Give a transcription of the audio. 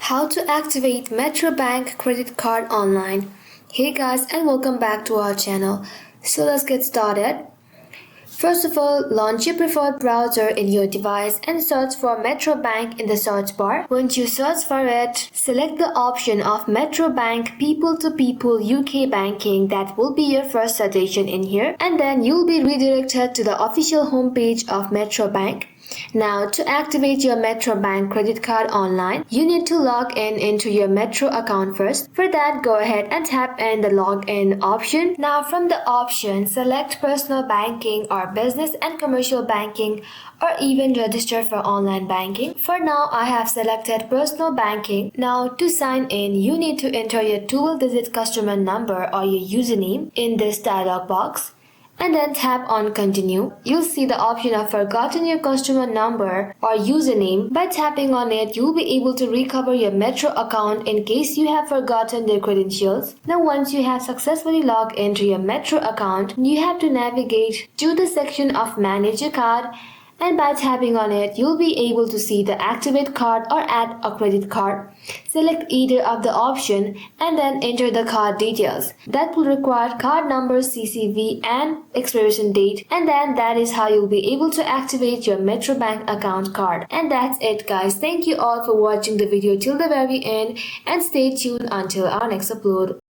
How to activate Metrobank credit card online. Hey guys, and welcome back to our channel. So let's get started. First of all, launch your preferred browser in your device and search for Metrobank in the search bar. Once you search for it, select the option of Metrobank People-to-People UK Banking. That will be your first suggestion in here, and then you'll be redirected to the official homepage of Metrobank. Now, to activate your Metrobank credit card online, you need to log in into your Metro account first. For that, go ahead and tap in the login option. Now, from the option, select personal banking or business and commercial banking, or even register for online banking. For now, I have selected personal banking. Now, to sign in, you need to enter your 12-digit customer number or your username in this dialog box, and then tap on continue. You'll see the option of forgotten your customer number or username. By tapping on it, you'll be able to recover your Metro account in case you have forgotten their credentials. Now once you have successfully logged into your Metro account, you have to navigate to the section of manage your card, and by tapping on it, you'll be able to see the activate card or add a credit card. Select either of the option and then enter the card details. That will require card number, CCV and expiration date, and then that is how you'll be able to activate your Metrobank account card. And that's it guys. Thank you all for watching the video till the very end, and stay tuned until our next upload.